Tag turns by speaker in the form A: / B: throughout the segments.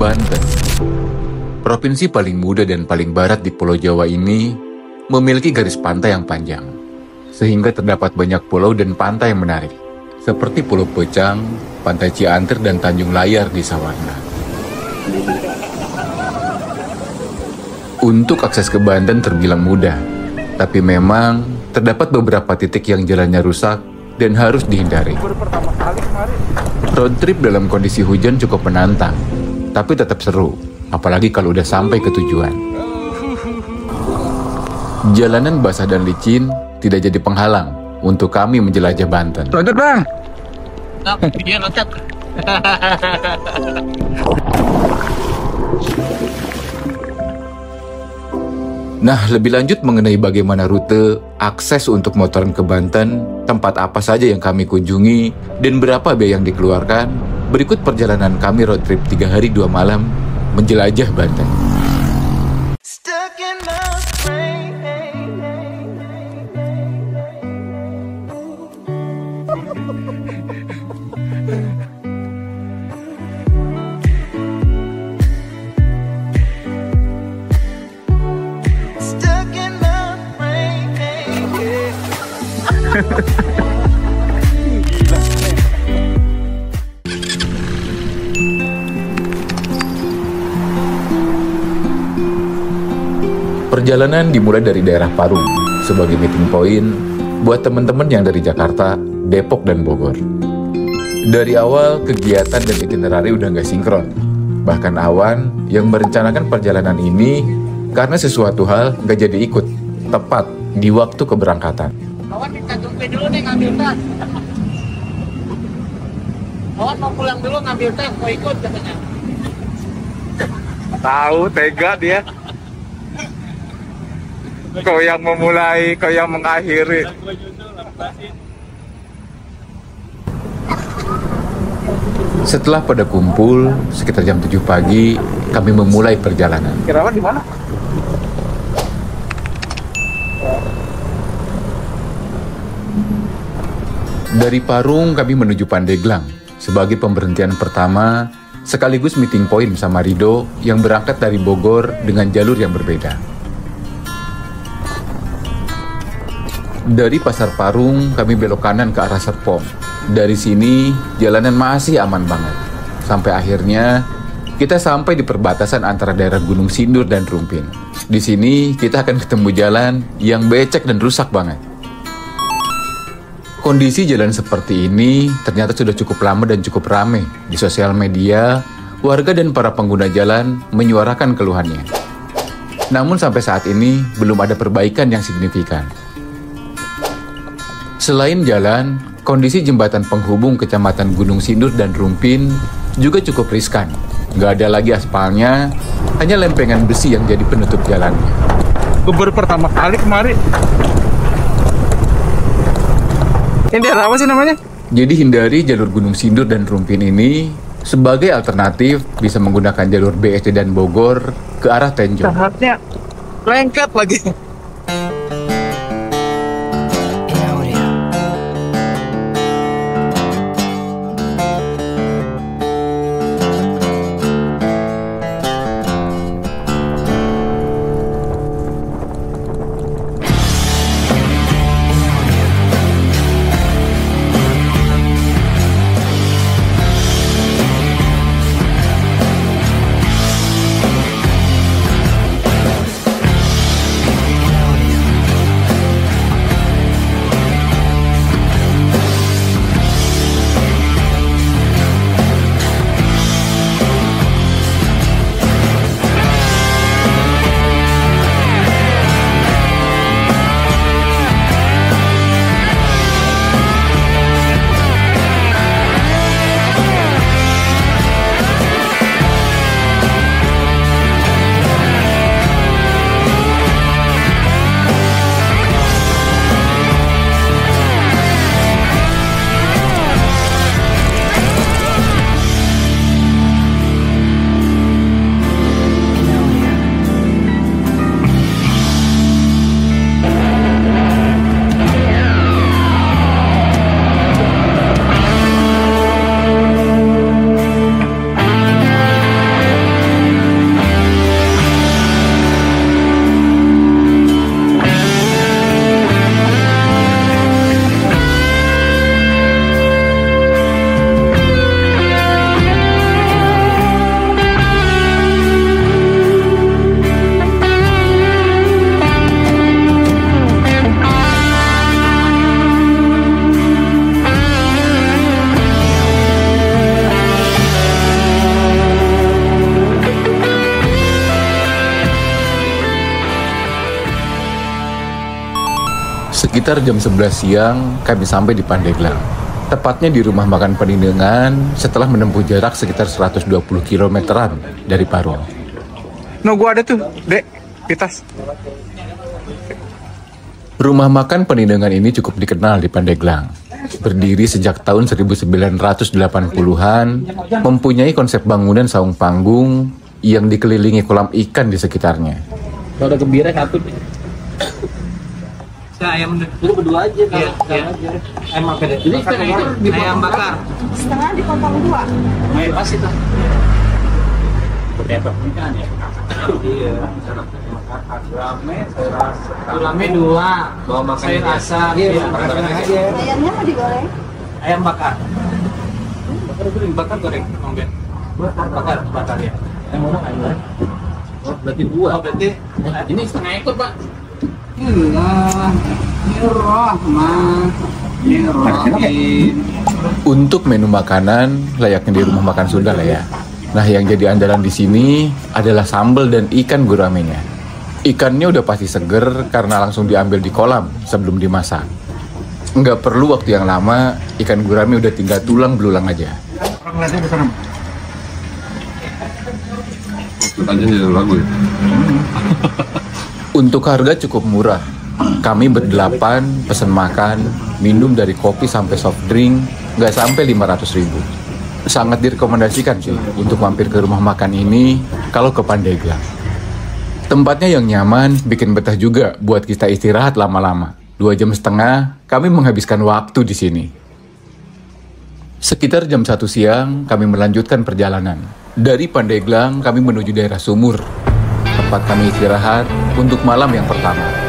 A: Banten. Provinsi paling muda dan paling barat di Pulau Jawa ini memiliki garis pantai yang panjang, sehingga terdapat banyak pulau dan pantai yang menarik, seperti Pulau Pecang, Pantai Cianter, dan Tanjung Layar di Sawarna. Untuk akses ke Banten terbilang mudah, tapi memang terdapat beberapa titik yang jalannya rusak dan harus dihindari. Road trip dalam kondisi hujan cukup menantang, tapi tetap seru, apalagi kalau udah sampai ke tujuan. Jalanan basah dan licin tidak jadi penghalang untuk kami menjelajah Banten.
B: Loncat bang!
C: Iya loncat.
A: Nah, lebih lanjut mengenai bagaimana rute akses untuk motoran ke Banten, tempat apa saja yang kami kunjungi, dan berapa biaya yang dikeluarkan, berikut perjalanan kami road trip 3 hari 2 malam menjelajah Banten. Perjalanan dimulai dari daerah Parung sebagai meeting point buat teman-teman yang dari Jakarta, Depok, dan Bogor. Dari awal, kegiatan dan itinerari udah nggak sinkron. Bahkan Awan yang merencanakan perjalanan ini karena sesuatu hal nggak jadi ikut, tepat di waktu keberangkatan.
C: Awan minta tungguin dulu nih ngambil tas. Awan mau pulang dulu ngambil tas, mau ikut katanya.
B: Tahu, tega dia. Kau yang memulai, kau yang mengakhiri.
A: Setelah pada kumpul, sekitar jam 7 pagi, kami memulai perjalanan.
B: Kirawan di mana?
A: Dari Parung, kami menuju Pandeglang sebagai pemberhentian pertama, sekaligus meeting point sama Rido yang berangkat dari Bogor dengan jalur yang berbeda. Dari Pasar Parung, kami belok kanan ke arah Serpong. Dari sini, jalanan masih aman banget. Sampai akhirnya, kita sampai di perbatasan antara daerah Gunung Sindur dan Rumpin. Di sini, kita akan ketemu jalan yang becek dan rusak banget. Kondisi jalan seperti ini ternyata sudah cukup lama dan cukup ramai. Di sosial media, warga dan para pengguna jalan menyuarakan keluhannya. Namun sampai saat ini, belum ada perbaikan yang signifikan. Selain jalan, kondisi jembatan penghubung kecamatan Gunung Sindur dan Rumpin juga cukup riskan. Nggak ada lagi aspalnya, hanya lempengan besi yang jadi penutup jalannya.
B: Baru pertama kali kemarin. Ini daerah apa sih namanya?
A: Jadi hindari jalur Gunung Sindur dan Rumpin ini. Sebagai alternatif, bisa menggunakan jalur BSD dan Bogor ke arah Tenjong.
B: Saatnya lengket lagi.
A: Sekitar jam 11 siang, kami sampai di Pandeglang. Tepatnya di rumah makan Peninggalan setelah menempuh jarak sekitar 120 kilometeran dari Parung.
B: No, gua ada tuh, Dek, di tas.
A: Rumah makan Peninggalan ini cukup dikenal di Pandeglang. Berdiri sejak tahun 1980-an, mempunyai konsep bangunan saung panggung yang dikelilingi kolam ikan di sekitarnya.
C: Kalau ada gembira satu. Ayam dulu berdua aja kalau aja. Ayam apa deh? Ini setengah itu ayam bakar.
D: Setengah dipotong dua.
C: Ayam pas itu. Iya. Rame dua. Bawa makan sayur asam. Iya, makan aja.
D: Ayamnya mau digoreng?
C: Ayam bakar. Bakar goreng. Bakar ya. Yang ngomong ayam. Oh, berarti dua. Oh, berarti ini setengah ekor, Pak.
A: Untuk menu makanan layaknya di rumah makan Sunda lah ya. Nah, yang jadi andalan di sini adalah sambal dan ikan guramenya. Ikannya udah pasti seger karena langsung diambil di kolam sebelum dimasak. Nggak perlu waktu yang lama, ikan gurame udah tinggal tulang belulang aja. Untuk harga cukup murah. Kami berdelapan pesan makan, minum dari kopi sampai soft drink, nggak sampai 500.000. Sangat direkomendasikan sih untuk mampir ke rumah makan ini kalau ke Pandeglang. Tempatnya yang nyaman, bikin betah juga buat kita istirahat lama-lama. 2,5 jam kami menghabiskan waktu di sini. Sekitar jam 1 siang kami melanjutkan perjalanan. Dari Pandeglang kami menuju daerah Sumur, tempat kami istirahat untuk malam yang pertama.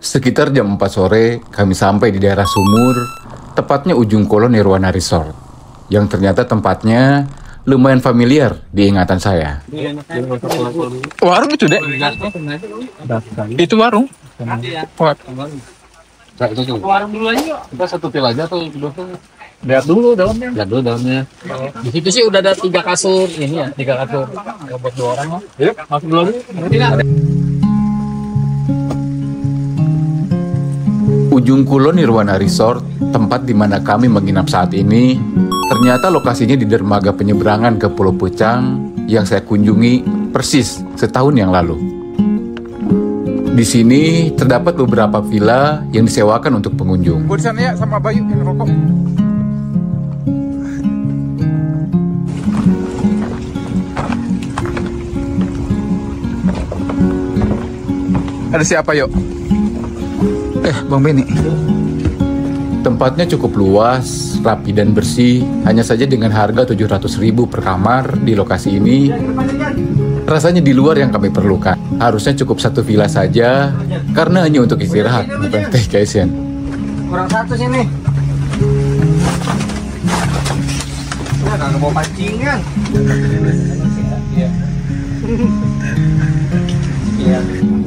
A: Sekitar jam 4 sore, kami sampai di daerah Sumur, tepatnya ujung Kulon Nirwana Resort, yang ternyata tempatnya lumayan familiar di ingatan saya.
B: Warung itu, Dek? Itu warung?
C: Warung dulu aja yuk.
E: Kita satu pil aja atau dua pil?
C: Lihat dulu dalamnya.
E: Lihat dulu dalamnya.
C: Di situ sih udah ada 3 kasur ini ya, 3 kasur. Nggak buat 2 orang loh. Yuk, masuk dulu.
A: Ujung Kulon Nirwana Resort, tempat di mana kami menginap saat ini, ternyata lokasinya di dermaga penyeberangan ke Pulau Pucang yang saya kunjungi persis setahun yang lalu. Di sini terdapat beberapa villa yang disewakan untuk pengunjung.
B: Gue di sana ya sama Bayu yang rokok. Ada siapa yuk? Bang Benny.
A: Tempatnya cukup luas, rapi dan bersih, hanya saja dengan harga 700.000 per kamar di lokasi ini. Rasanya di luar yang kami perlukan. Harusnya cukup 1 villa saja, Karena hanya untuk istirahat, bukan staycation.
C: Kurang satu sini. Ya, kagak bawa pancingan. Iya.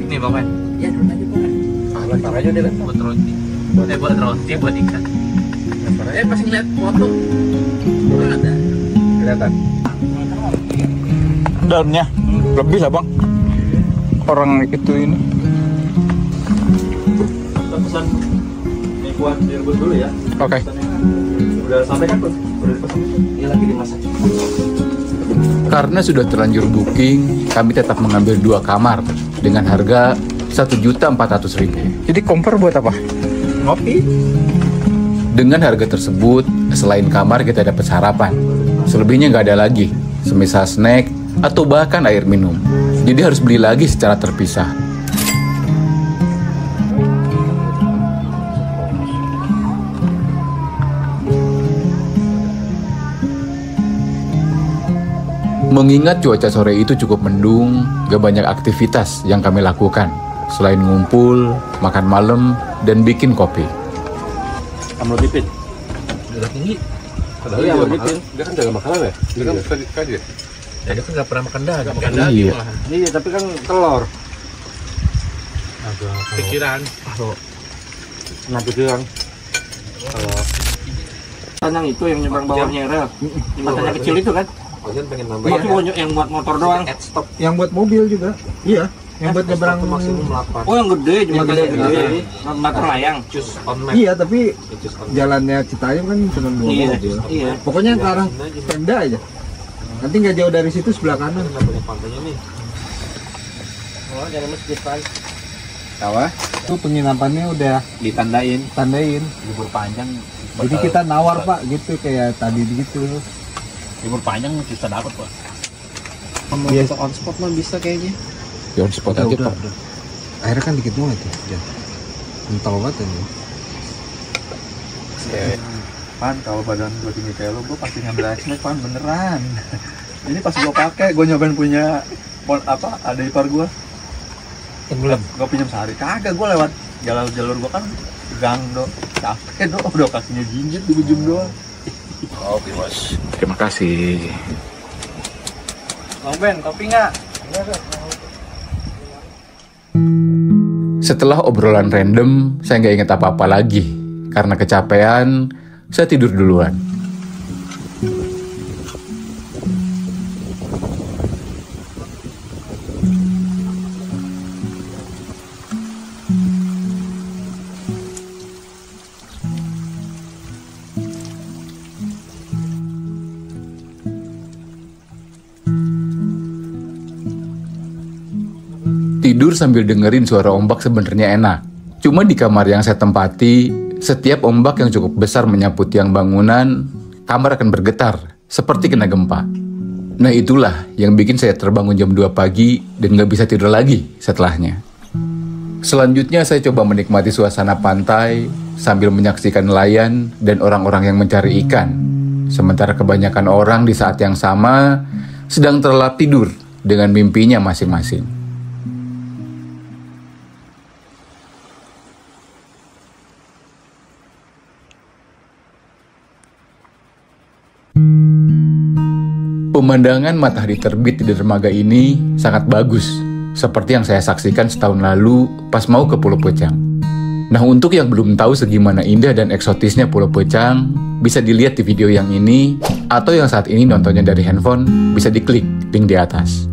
C: Ini Bang Men. Iya, lempar aja deh, buat roti. Buat roti, buat ikan. Pas ngeliat foto. Ada. Kelihatan.
B: Daunnya lebih lah bang. Orang itu ini.
C: Kita pesan mie kuah direbus dulu ya.
B: Oke.
C: Udah sampai kan Bos? Udah dipesan. Ini lagi dimasak.
A: Karena sudah terlanjur booking, kami tetap mengambil 2 kamar dengan harga 1.400.000.
B: Jadi kompor buat apa?
C: Ngopi.
A: Dengan harga tersebut, selain kamar kita dapat sarapan. Selebihnya nggak ada lagi, semisal snack atau bahkan air minum. Jadi harus beli lagi secara terpisah. Mengingat cuaca sore itu cukup mendung, gak banyak aktivitas yang kami lakukan selain ngumpul, makan malam, dan bikin kopi.
C: Amlo dipit. Udah tinggi.
E: Padahal
C: Iya,
E: dia,
C: begitu.
E: dia kan jaga makanan ya? Dia kan tadi kaji ya?
C: Ya, dia kan nggak pernah makan daging. Makan
A: Iya.
C: Iya, tapi kan telur.
E: Pikiran.
C: Nah, pikiran. Yang itu yang nyebrang bawahnya rel. Jembatannya kecil itu kan?
E: Kalian pengen nambah
C: Itu yang buat motor doang.
E: stop
B: Yang buat mobil juga. Iya. Yang buat nyebrang.
E: maksimum 8.
C: Oh, yang gede, jembatan
B: Yang
C: gede.
B: gede.
C: Motor layang.
E: Choose on map.
B: Iya, tapi
E: Choose on map.
B: jalannya Citayam kan cuma 2
C: Iya,
B: mobil.
C: iya.
B: Pokoknya ke arah Pemda aja. Nanti nggak jauh dari situ sebelah kanan.
E: Namanya pantainya nih.
C: Oh, jangan masjid kan.
B: Sawah. Itu penginapannya udah
C: Ditandain.
B: tandain.
C: Libur panjang.
B: Jadi kita nawar Pak gitu kayak tadi gitu.
C: Libur panjang bisa dapat, Pak.
B: Iya.
E: On spot mah bisa kayaknya.
A: Ya on spot aja, Pak.
B: Akhirnya kan dikit banget ya. Mental banget ini.
F: Pan, kalau badan gue tinggi kayak lo, gue pasti ngambil X-Max, Pan, beneran. Ini pas gue pakai, gue nyobain punya ada ipar gue.
C: Belum.
F: Gue pinjam sehari, kagak, gue lewat jalur gue kan gang do, capek do, udah kakinya jinjit di ujung doang.
E: Oke, Bos.
A: Terima kasih.
C: Bang Ben, kopi nggak?
A: Setelah obrolan random, saya nggak ingat apa-apa lagi. Karena kecapean, saya tidur duluan. Tidur sambil dengerin suara ombak sebenarnya enak. Cuma di kamar yang saya tempati, setiap ombak yang cukup besar menyapu tiang bangunan, kamar akan bergetar, seperti kena gempa. Nah itulah yang bikin saya terbangun jam 2 pagi dan gak bisa tidur lagi setelahnya. Selanjutnya saya coba menikmati suasana pantai sambil menyaksikan nelayan dan orang-orang yang mencari ikan. Sementara kebanyakan orang di saat yang sama sedang terlelap tidur dengan mimpinya masing-masing. Pemandangan matahari terbit di dermaga ini sangat bagus, seperti yang saya saksikan setahun lalu pas mau ke Pulau Pecang. Nah, untuk yang belum tahu segimana indah dan eksotisnya Pulau Pecang, bisa dilihat di video yang ini, atau yang saat ini nontonnya dari handphone, bisa diklik link di atas.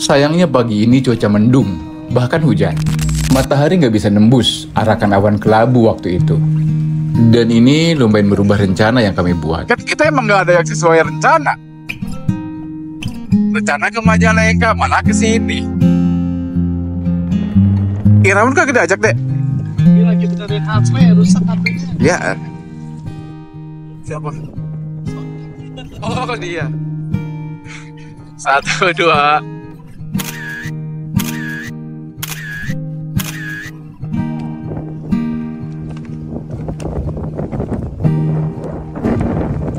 A: Sayangnya pagi ini cuaca mendung, bahkan hujan. Matahari nggak bisa nembus arahkan awan kelabu waktu itu. Dan ini lumayan merubah rencana yang kami buat.
B: Kan kita emang nggak ada yang sesuai rencana. Rencana ke Majalengka, malah ke sini. Irawan kagak diajak, Dek?
C: Dia lagi benerin HP, rusak HP-nya.
B: Ya. Siapa? Oh, dia. 1, 2.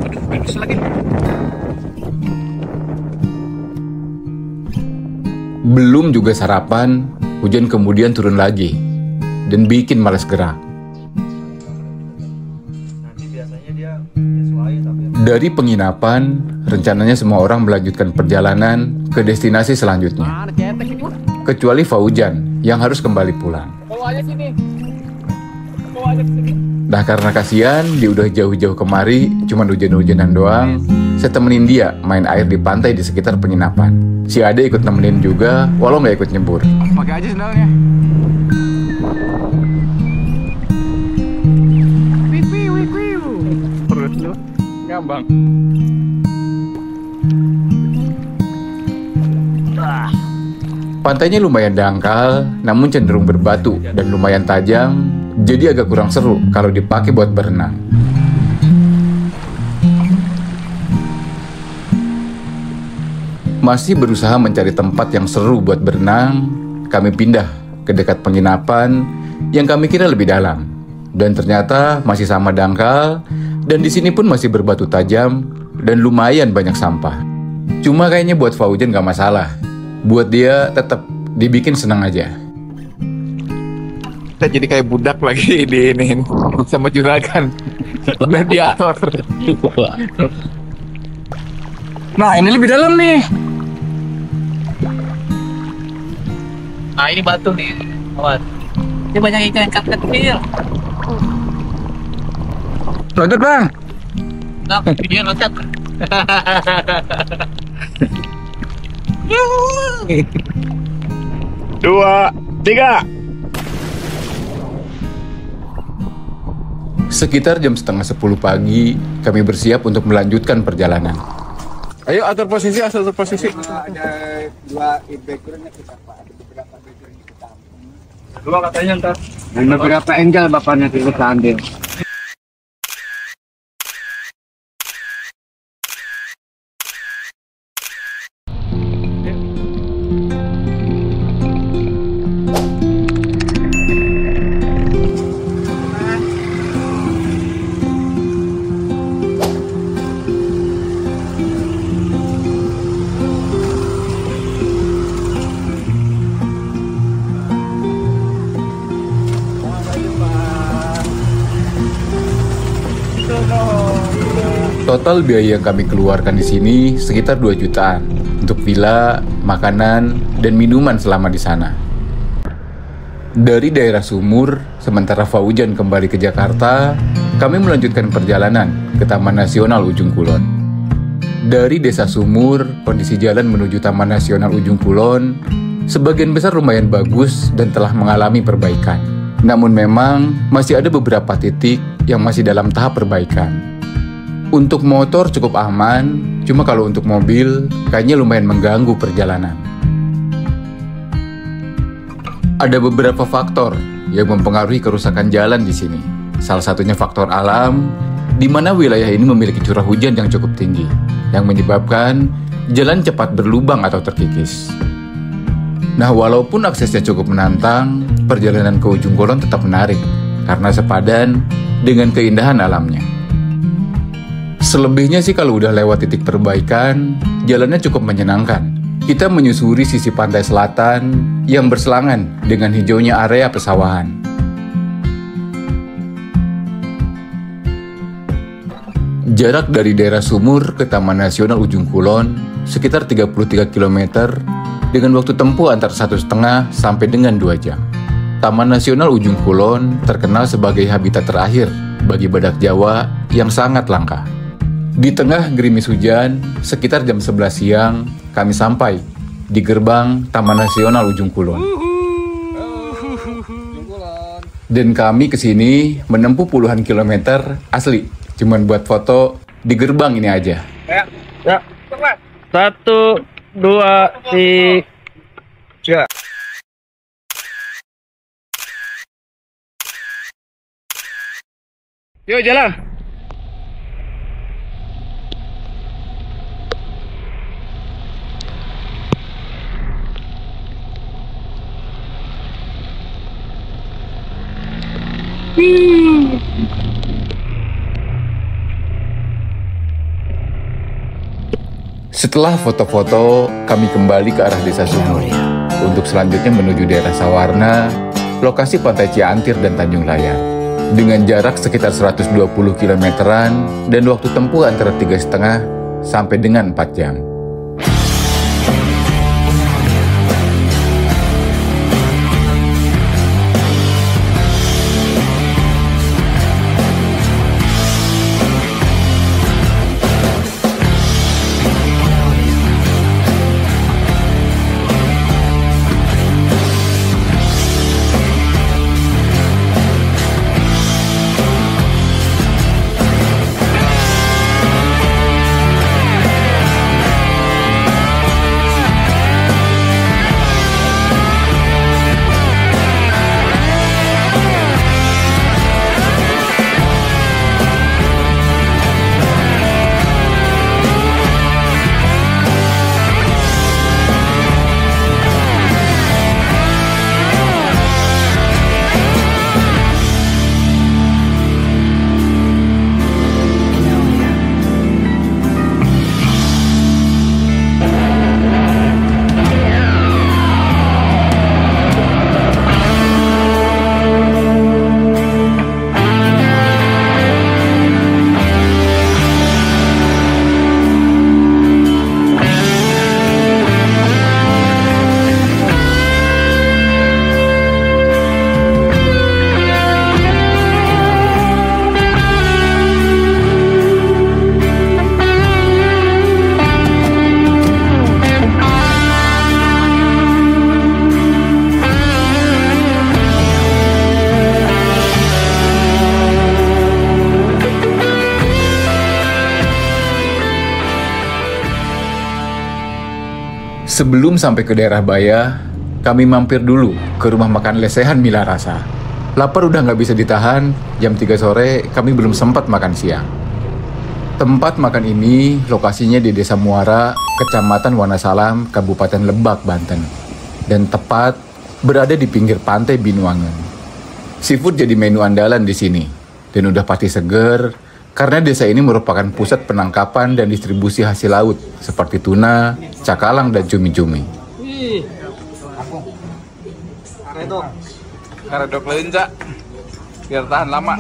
C: Aduh, bagus lagi.
A: Belum juga sarapan, hujan kemudian turun lagi dan bikin malas gerak.
F: Nanti biasanya dia sesuai tapi
A: Dari penginapan, rencananya semua orang melanjutkan perjalanan ke destinasi selanjutnya. Kecuali Faujan yang harus kembali pulang. Nah, karena kasihan dia udah jauh-jauh kemari, cuman hujan-hujanan doang, saya temenin dia main air di pantai di sekitar penginapan. Si Ade ikut nemenin juga, walau nggak ikut nyebur.
C: Pakai aja sendalnya. Perut lu ngambang.
A: Pantainya lumayan dangkal, namun cenderung berbatu dan lumayan tajam, jadi agak kurang seru kalau dipakai buat berenang. Masih berusaha mencari tempat yang seru buat berenang, kami pindah ke dekat penginapan yang kami kira lebih dalam. Dan ternyata masih sama dangkal, dan di sini pun masih berbatu tajam dan lumayan banyak sampah. Cuma kayaknya buat Faujan gak masalah. Buat dia tetap dibikin senang aja.
C: Kita jadi kayak budak lagi di ini sama juragan. Gladiator. Nah, ini lebih dalam nih. Nah, ini batu nih, kawan. Ini banyak ikan kecil. Loncat, Bang. Nah, dia loncat.
G: 2, 3.
A: Sekitar jam setengah 10 pagi, kami bersiap untuk melanjutkan perjalanan.
C: Ayo atur posisi, atur posisi.
B: Ada 2 backgroundnya kita Pak, ada beberapa background kita.
F: 2 katanya ntar.
B: Dan beberapa angle bapaknya kita ambil.
A: Total biaya yang kami keluarkan di sini sekitar 2 jutaan untuk villa, makanan, dan minuman selama di sana. Dari daerah Sumur, sementara Faujan kembali ke Jakarta, kami melanjutkan perjalanan ke Taman Nasional Ujung Kulon. Dari Desa Sumur, kondisi jalan menuju Taman Nasional Ujung Kulon sebagian besar lumayan bagus dan telah mengalami perbaikan. Namun memang masih ada beberapa titik yang masih dalam tahap perbaikan. Untuk motor cukup aman, cuma kalau untuk mobil kayaknya lumayan mengganggu perjalanan. Ada beberapa faktor yang mempengaruhi kerusakan jalan di sini. Salah satunya faktor alam, di mana wilayah ini memiliki curah hujan yang cukup tinggi, yang menyebabkan jalan cepat berlubang atau terkikis. Nah, walaupun aksesnya cukup menantang, perjalanan ke Ujung Kulon tetap menarik karena sepadan dengan keindahan alamnya. Selebihnya sih kalau udah lewat titik perbaikan, jalannya cukup menyenangkan. Kita menyusuri sisi pantai selatan yang berselangan dengan hijaunya area pesawahan. Jarak dari daerah Sumur ke Taman Nasional Ujung Kulon sekitar 33 km dengan waktu tempuh antara 1,5 sampai dengan 2 jam. Taman Nasional Ujung Kulon terkenal sebagai habitat terakhir bagi badak Jawa yang sangat langka. Di tengah gerimis hujan, sekitar jam 11 siang, kami sampai di gerbang Taman Nasional Ujung Kulon. Dan kami kesini menempuh puluhan kilometer asli, cuman buat foto di gerbang ini aja.
G: Ya. 1, 2, 3. Yuk jalan.
A: Setelah foto-foto, kami kembali ke arah Desa Sumur. untuk selanjutnya menuju daerah Sawarna, lokasi Pantai Ciantir dan Tanjung Layar. Dengan jarak sekitar 120 km-an dan waktu tempuh antara 3,5 sampai dengan 4 jam. Sebelum sampai ke daerah Baya, kami mampir dulu ke rumah makan lesehan Mila Rasa. Lapar udah nggak bisa ditahan, jam 3 sore kami belum sempat makan siang. Tempat makan ini lokasinya di Desa Muara, Kecamatan Wonosalam, Kabupaten Lebak, Banten. Dan tepat berada di pinggir pantai Binuangen. Seafood jadi menu andalan di sini. Dan udah pasti seger, karena desa ini merupakan pusat penangkapan dan distribusi hasil laut seperti tuna, cakalang, dan cumi-cumi.
F: Karedok lain, Cak. Biar tahan lama.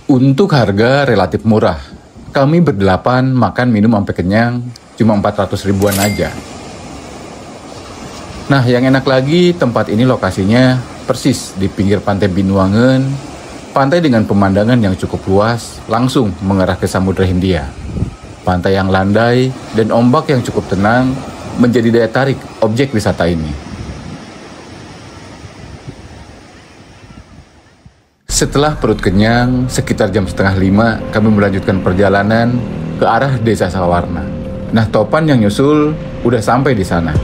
A: Untuk harga relatif murah, kami berdelapan makan minum sampai kenyang, cuma 400 ribuan aja. Nah, yang enak lagi, tempat ini lokasinya persis di pinggir pantai Binuangen, pantai dengan pemandangan yang cukup luas, langsung mengarah ke Samudra Hindia. Pantai yang landai dan ombak yang cukup tenang menjadi daya tarik objek wisata ini. Setelah perut kenyang, sekitar jam 4:30 kami melanjutkan perjalanan ke arah Desa Sawarna. Nah, Topan yang nyusul udah sampai di sana.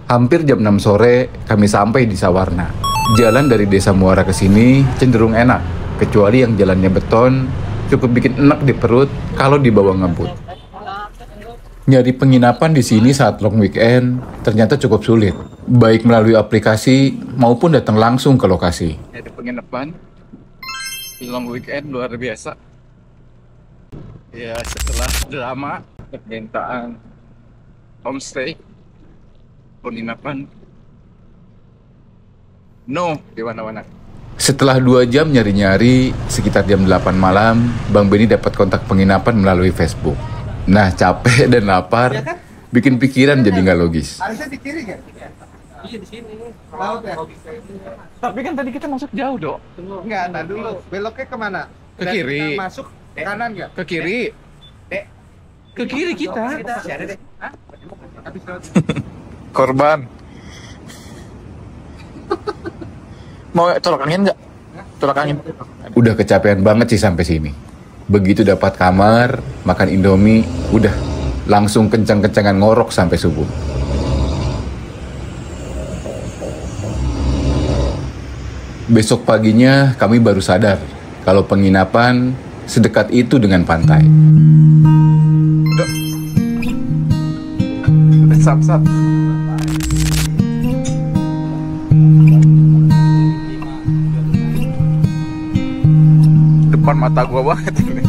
A: Hampir jam 6 sore, kami sampai di Sawarna. Jalan dari Desa Muara ke sini cenderung enak, kecuali yang jalannya beton, cukup bikin enak di perut kalau dibawa ngebut. Nyari penginapan di sini saat long weekend ternyata cukup sulit, baik melalui aplikasi maupun datang langsung ke lokasi.
F: Ada penginapan di long weekend luar biasa. Ya, setelah drama permintaan homestay, penginapan di mana-mana.
A: Setelah 2 jam nyari-nyari, sekitar jam 8 malam, Bang Benny dapat kontak penginapan melalui Facebook. Nah, capek dan lapar, bikin pikiran jadi nggak logis.
B: Harusnya di kiri kan?
C: Iya di sini.
B: Laut ya?
F: Tapi kan tadi kita masuk jauh, Dok.
B: Enggak, nah dulu. Beloknya kemana?
F: Ke kiri.
B: Kita masuk kanan nggak?
F: Ke kiri. Ke kiri kita.
B: Masih ada deh. Hah? Habis lewat.
F: Korban. Mau colok angin nggak? Colok angin.
A: Udah kecapean banget sih sampai sini. Begitu dapat kamar, makan Indomie, udah langsung kencang-kencangan ngorok sampai subuh. Besok paginya kami baru sadar kalau penginapan sedekat itu dengan pantai.
F: Sap-sap. Depan mata gua banget ini.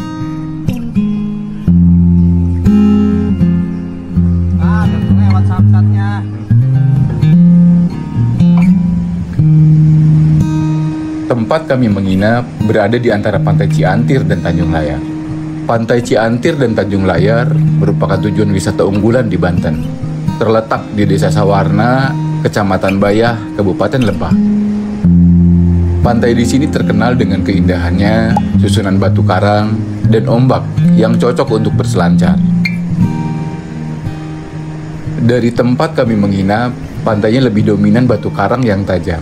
B: Lewat samsatnya.
A: Tempat kami menginap berada di antara Pantai Ciantir dan Tanjung Layar. Pantai Ciantir dan Tanjung Layar merupakan tujuan wisata unggulan di Banten. Terletak di Desa Sawarna, Kecamatan Bayah, Kabupaten Lebak. Pantai di sini terkenal dengan keindahannya, susunan batu karang, dan ombak yang cocok untuk berselancar. Dari tempat kami menginap, pantainya lebih dominan batu karang yang tajam,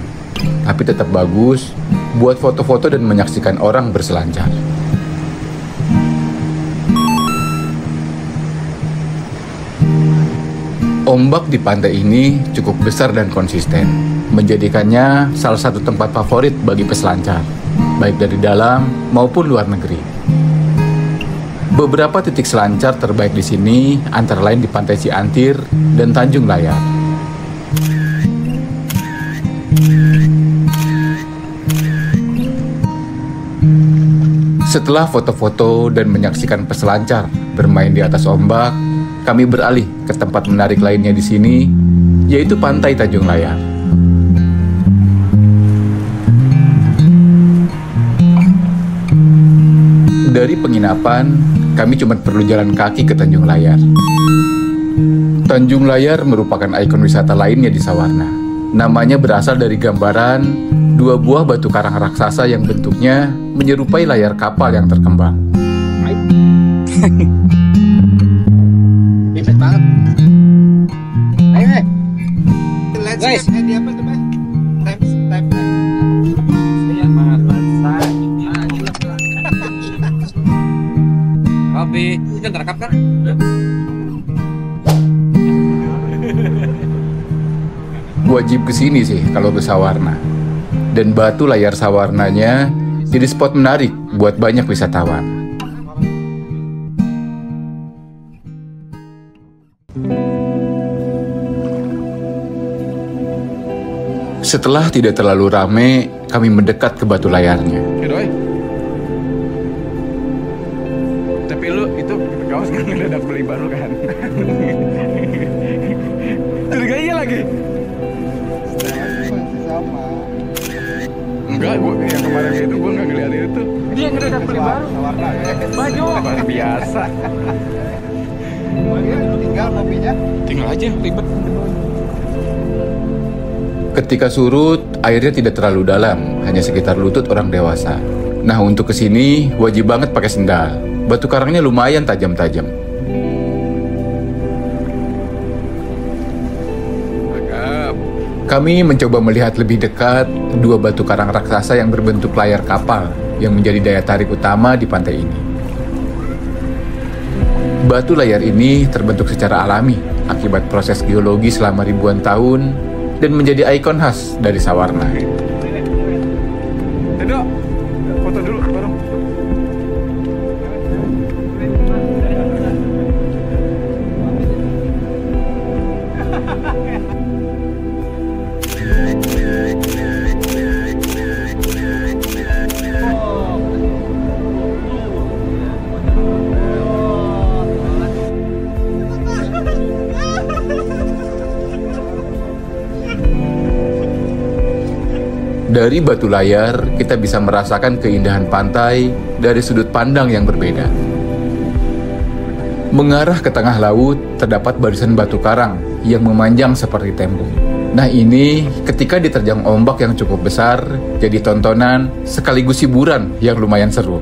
A: tapi tetap bagus buat foto-foto dan menyaksikan orang berselancar. Ombak di pantai ini cukup besar dan konsisten, menjadikannya salah satu tempat favorit bagi peselancar, baik dari dalam maupun luar negeri. Beberapa titik selancar terbaik di sini antara lain di Pantai Ciantir dan Tanjung Layar. Setelah foto-foto dan menyaksikan peselancar bermain di atas ombak, kami beralih ke tempat menarik lainnya di sini, yaitu Pantai Tanjung Layar. Dari penginapan, kami cuma perlu jalan kaki ke Tanjung Layar. Tanjung Layar merupakan ikon wisata lainnya di Sawarna. Namanya berasal dari gambaran 2 buah batu karang raksasa yang bentuknya menyerupai layar kapal yang terkembang.
B: Ribet banget. Ayo, guys. Di apa tuh, Mas? Time.
C: Kopi, itu terekam kan?
A: Wajib kesini sih kalau ke Sawarna. Dan batu layar Sawarnanya jadi spot menarik buat banyak wisatawan. Setelah tidak terlalu rame, kami mendekat ke batu layarnya.
F: Doi. Tapi lu itu kaos kan udah beli baru kan? Curiganya lagi.
B: Sama.
F: Enggak, gua yang kemarin itu gua nggak ngeliat itu. Dia yang udah beli baru. Baju luar biasa.
B: Tinggal kopinya.
F: Tinggal aja ribet.
A: Ketika surut, airnya tidak terlalu dalam, hanya sekitar lutut orang dewasa. Nah, untuk kesini wajib banget pakai sendal. Batu karangnya lumayan tajam-tajam. Kami mencoba melihat lebih dekat 2 batu karang raksasa yang berbentuk layar kapal yang menjadi daya tarik utama di pantai ini. Batu layar ini terbentuk secara alami akibat proses geologi selama ribuan tahun dan menjadi ikon khas dari Sawarna.
F: Dok, foto dulu baru.
A: Dari batu layar, kita bisa merasakan keindahan pantai dari sudut pandang yang berbeda. Mengarah ke tengah laut, terdapat barisan batu karang yang memanjang seperti tembok. Nah ini, ketika diterjang ombak yang cukup besar, jadi tontonan sekaligus hiburan yang lumayan seru.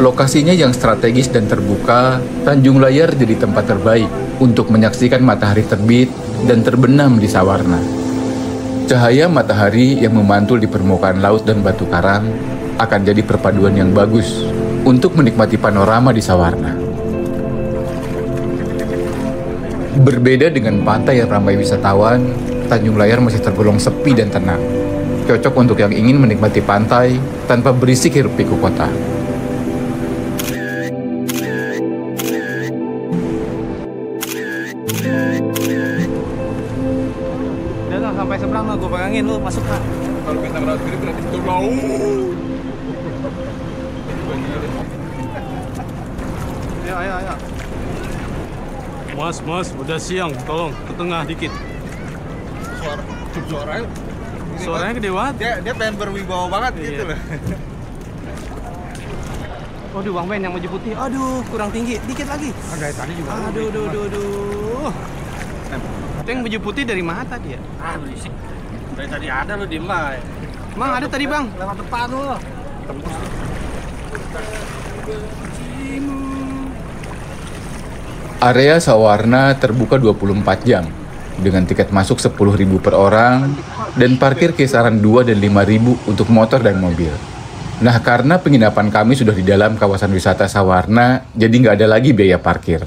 A: Lokasinya yang strategis dan terbuka, Tanjung Layar jadi tempat terbaik untuk menyaksikan matahari terbit dan terbenam di Sawarna. Cahaya matahari yang memantul di permukaan laut dan batu karang akan jadi perpaduan yang bagus untuk menikmati panorama di Sawarna. Berbeda dengan pantai yang ramai wisatawan, Tanjung Layar masih tergolong sepi dan tenang. Cocok untuk yang ingin menikmati pantai tanpa berisik hiruk-pikuk kota.
C: Sampai seberang lah, gue pegangin, lu masuk lah.
F: Kalau kita berat gede berarti itu laut.
C: Ayo.
H: Mas, udah siang, tolong ke tengah dikit. Suaranya gede banget.
B: Dia pengen berwibawa banget gitu loh.
C: Waduh, Bang Ben yang baju putih. Aduh, kurang tinggi. Dikit lagi.
B: Dari tadi juga.
C: Aduh. Itu yang baju putih dari mana tadi ya?
E: Berisik. Dari tadi ada lu diem lah.
C: Mang, ada tadi Bang.
E: Lewat depan lu.
A: Area Sawarna terbuka 24 jam dengan tiket masuk 10.000 per orang dan parkir kisaran 2 dan 5.000 untuk motor dan mobil. Nah, karena penginapan kami sudah di dalam kawasan wisata Sawarna, jadi nggak ada lagi biaya parkir.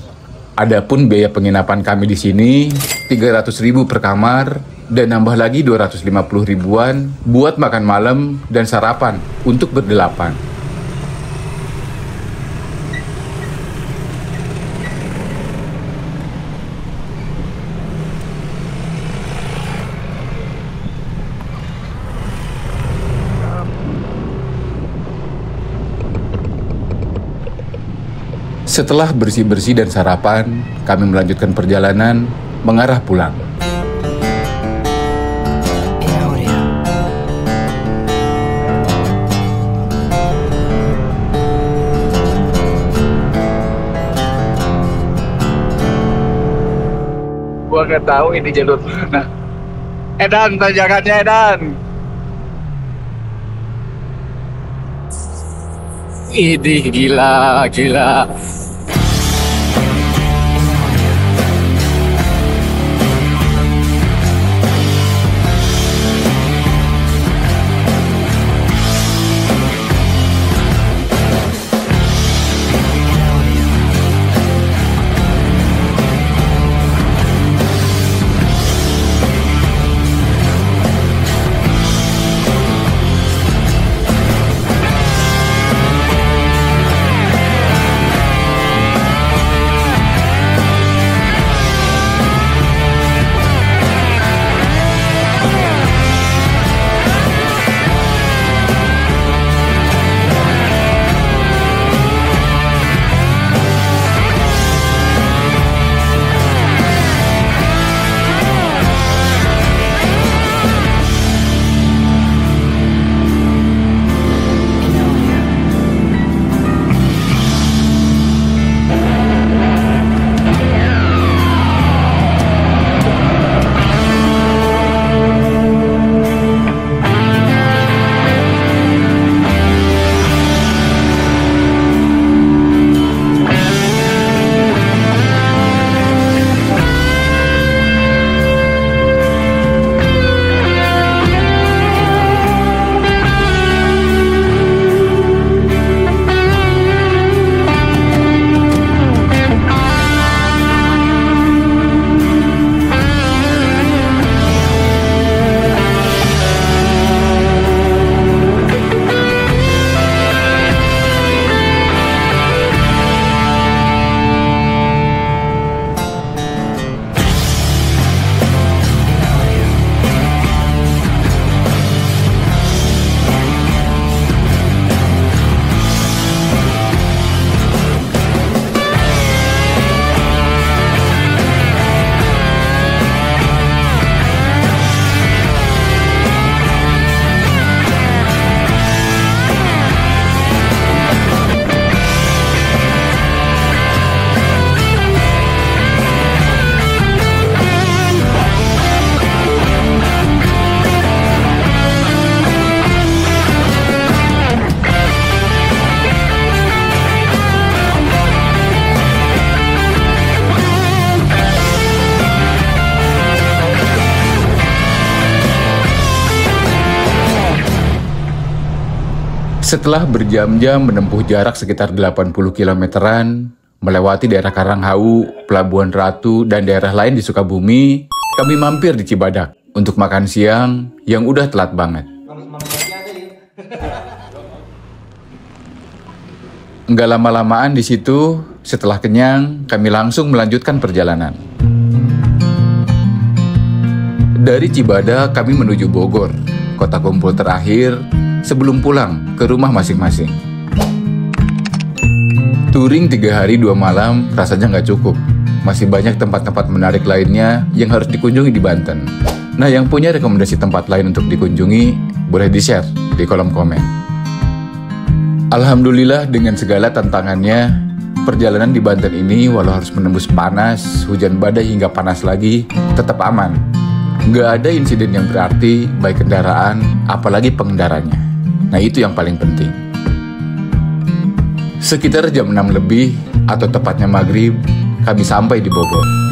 A: Adapun biaya penginapan kami di sini 300.000 per kamar dan nambah lagi 250 ribuan buat makan malam dan sarapan untuk berdelapan. Setelah bersih-bersih dan sarapan, kami melanjutkan perjalanan mengarah pulang.
G: Gua nggak tahu ini jalur mana. Edan, tanjakannya Edan. Ini gila.
A: Setelah berjam-jam menempuh jarak sekitar 80 kilometeran, melewati daerah Karanghau, Pelabuhan Ratu, dan daerah lain di Sukabumi, kami mampir di Cibadak untuk makan siang yang udah telat banget. Nggak lama-lamaan di situ, setelah kenyang, kami langsung melanjutkan perjalanan. Dari Cibadak, kami menuju Bogor, kota kumpul terakhir sebelum pulang ke rumah masing-masing. Touring 3 hari 2 malam rasanya nggak cukup. Masih banyak tempat-tempat menarik lainnya yang harus dikunjungi di Banten. Nah, yang punya rekomendasi tempat lain untuk dikunjungi, boleh di-share di kolom komen. Alhamdulillah dengan segala tantangannya, perjalanan di Banten ini walau harus menembus panas, hujan badai hingga panas lagi, tetap aman. Nggak ada insiden yang berarti, baik kendaraan, apalagi pengendaranya. Nah, itu yang paling penting. Sekitar jam 6 lebih, atau tepatnya maghrib, kami sampai di Bogor.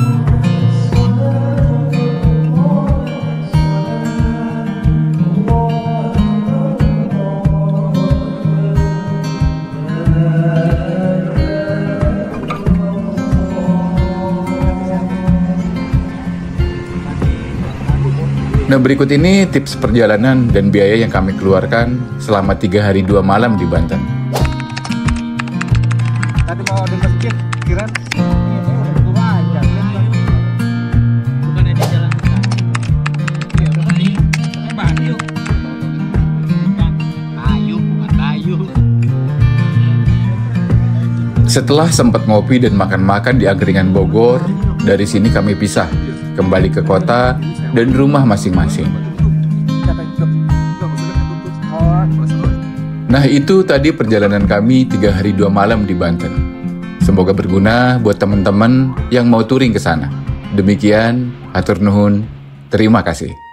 A: Nah, berikut ini tips perjalanan dan biaya yang kami keluarkan selama 3 hari 2 malam di Banten.
B: Tadi mau di masjid, kira
C: Bukan di jalan ya udah Bayu. Bayu, bukan Bayu.
A: Setelah sempat ngopi dan makan-makan di angkringan Bogor, dari sini kami pisah, kembali ke kota dan rumah masing-masing. Nah, itu tadi perjalanan kami 3 hari 2 malam di Banten. Semoga berguna buat teman-teman yang mau touring ke sana. Demikian, hatur nuhun, terima kasih.